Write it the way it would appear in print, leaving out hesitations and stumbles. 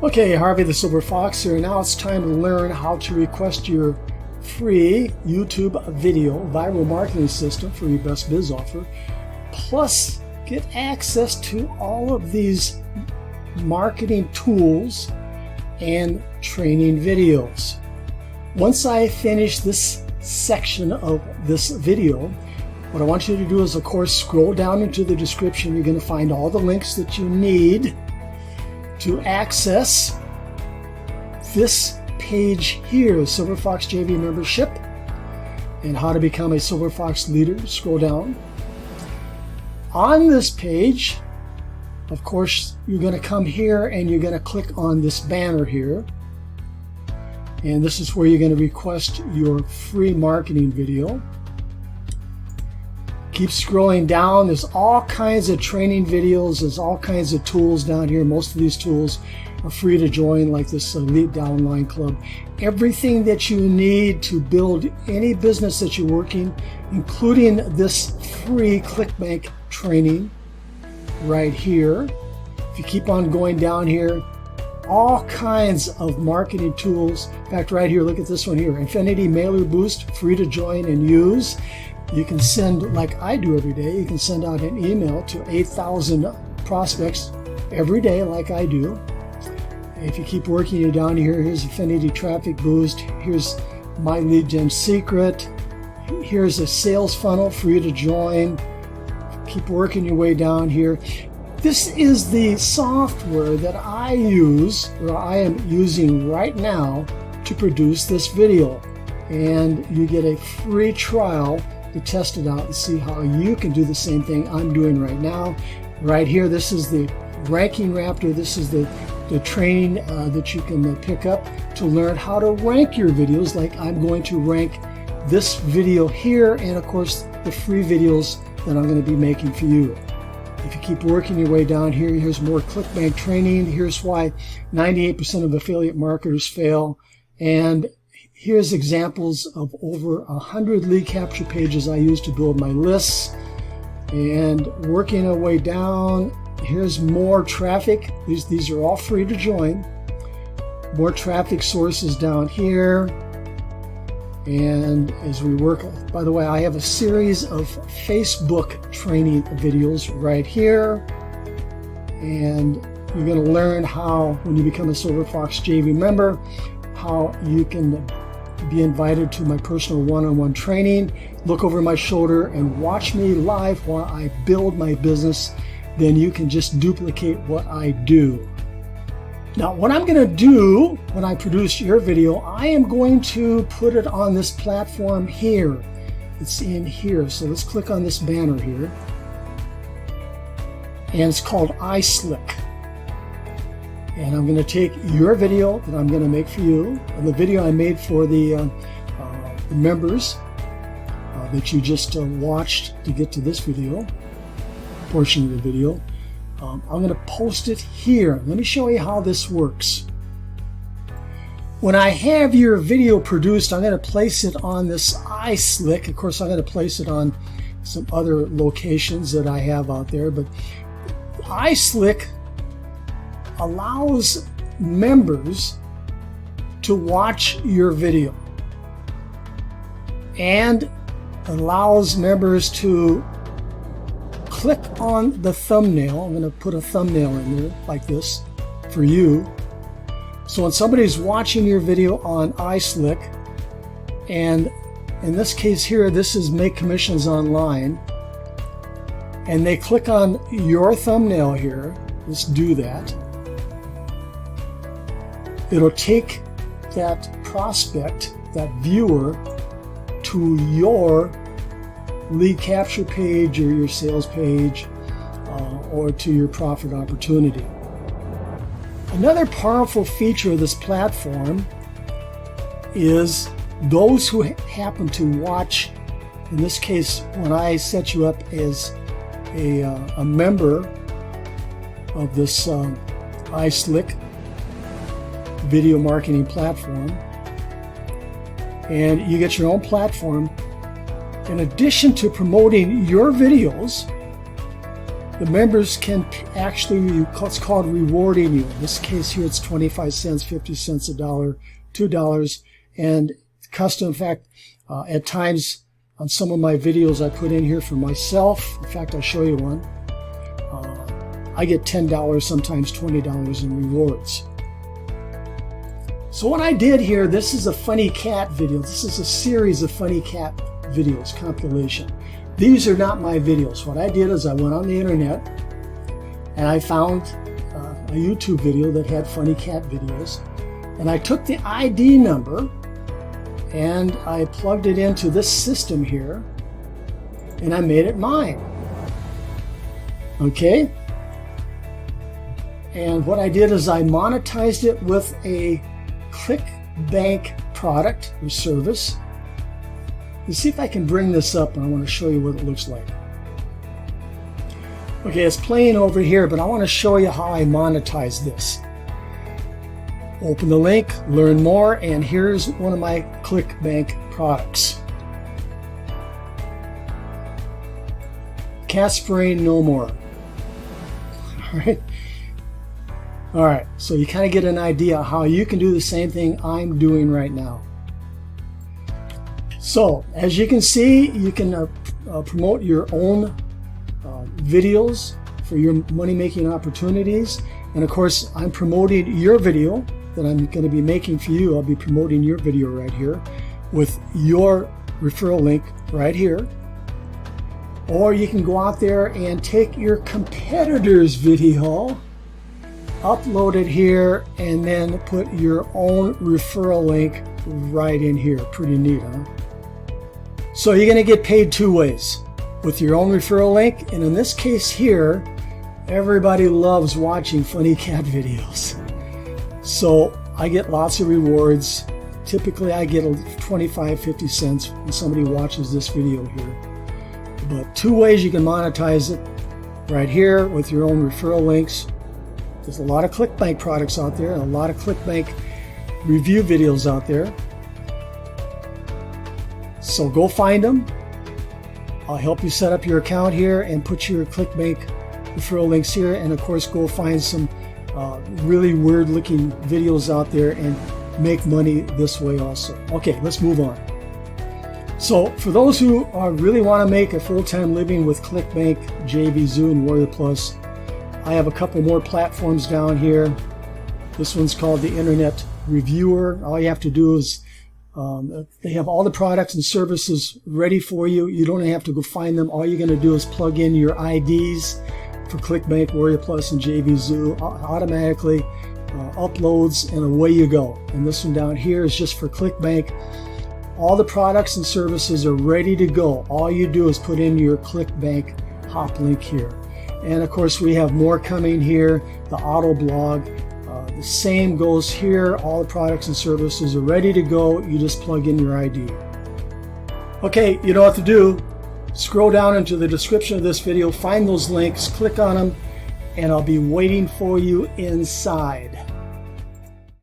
Okay, Harvey the Silver Fox here. Now it's time to learn how to request your free YouTube video viral marketing system for your best biz offer. Plus, get access to all of these marketing tools and training videos. Once I finish this section of this video, what I want you to do is, of course, scroll down into the description. You're going to find all the links that you need to access this page here, Silver Fox JV membership and how to become a Silver Fox leader. Scroll down. On this page, of course, you're going to come here and you're going to click on this banner here. And this is where you're going to request your free marketing video. Keep scrolling down. There's all kinds of training videos. There's all kinds of tools down here. Most of these tools are free to join, like this Elite Downline Club. Everything that you need to build any business that you're working, including this free ClickBank training right here. If you keep on going down here, all kinds of marketing tools. In fact, right here, look at this one here, Infinity Mailer Boost, free to join and use. You can send, like I do every day, you can send out an email to 8,000 prospects every day, like I do. If you keep working you down here, here's Infinity Traffic Boost, here's My Lead Gen Secret, here's a sales funnel for you to join. Keep working your way down here. This is the software that I use, or I am using right now, to produce this video. And you get a free trial to test it out and see how you can do the same thing I'm doing right now. Right here, this is the Ranking Raptor. This is the training that you can pick up to learn how to rank your videos, like I'm going to rank this video here, and of course the free videos that I'm going to be making for you. If you keep working your way down here, here's more ClickBank training. Here's why 98% of affiliate marketers fail. And here's examples of over 100 lead capture pages I use to build my lists. And working our way down, here's more traffic. These are all free to join. More traffic sources down here. And as we work, by the way, I have a series of Facebook training videos right here. And you're going to learn how, when you become a Silver Fox JV member, how you can be invited to my personal one-on-one training. Look over my shoulder and watch me live while I build my business. Then you can just duplicate what I do. Now, what I'm going to do when I produce your video, I am going to put it on this platform here. It's in here. So let's click on this banner here. And it's called Islik. And I'm going to take your video that I'm going to make for you, and the video I made for the members that you just watched to get to this video, portion of the video. I'm going to post it here. Let me show you how this works. When I have your video produced, I'm going to place it on this Islik. Of course, I'm going to place it on some other locations that I have out there, but Islik allows members to watch your video and allows members to click on the thumbnail. I'm going to put a thumbnail in there like this for you. So when somebody's watching your video on Islik, and in this case here, this is Make Commissions Online, and they click on your thumbnail here, let's do that. It'll take that prospect, that viewer, to your lead capture page or your sales page or to your profit opportunity. Another powerful feature of this platform is those who happen to watch, in this case, when I set you up as a member of this Islik video marketing platform, and you get your own platform. In addition to promoting your videos, the members can actually, what's called rewarding you. In this case here, it's 25 cents, 50 cents, $1, $2, and custom. In fact, at times on some of my videos I put in here for myself. In fact, I'll show you one. I get $10, sometimes $20 in rewards. So what I did here, this is a funny cat video. This is a series of funny cat videos, compilation. These are not my videos. What I did is I went on the internet and I found a YouTube video that had funny cat videos. And I took the ID number and I plugged it into this system here and I made it mine. Okay? And what I did is I monetized it with a ClickBank product or service. Let's see if I can bring this up, and I want to show you what it looks like. Okay, it's playing over here, but I want to show you how I monetize this. Open the link, learn more, and here's one of my ClickBank products. Cat spraying no more. All right, so you kind of get an idea how you can do the same thing I'm doing right now. So, as you can see, you can promote your own videos for your money-making opportunities. And of course, I'm promoting your video that I'm going to be making for you. I'll be promoting your video right here with your referral link right here. Or you can go out there and take your competitor's video, upload it here, and then put your own referral link right in here. Pretty neat, huh? So you're going to get paid two ways, with your own referral link, and in this case here, everybody loves watching funny cat videos. So I get lots of rewards. Typically I get 25, 50 cents when somebody watches this video here. But two ways you can monetize it, right here with your own referral links. There's a lot of ClickBank products out there, and a lot of ClickBank review videos out there. So go find them. I'll help you set up your account here and put your ClickBank referral links here. And of course, go find some really weird looking videos out there and make money this way also. Okay, let's move on. So for those who really want to make a full-time living with ClickBank, JVZoo, and Warrior Plus, I have a couple more platforms down here. This one's called the Internet Reviewer. All you have to do is they have all the products and services ready for you. You don't have to go find them. All you're going to do is plug in your IDs for ClickBank, Warrior Plus, and JVZoo. Automatically uploads, and away you go. And this one down here is just for ClickBank. All the products and services are ready to go. All you do is put in your ClickBank hop link here. And of course, we have more coming here. The auto blog. The same goes here. All the products and services are ready to go. You just plug in your ID. Okay, you know what to do. Scroll down into the description of this video, find those links, click on them, and I'll be waiting for you inside.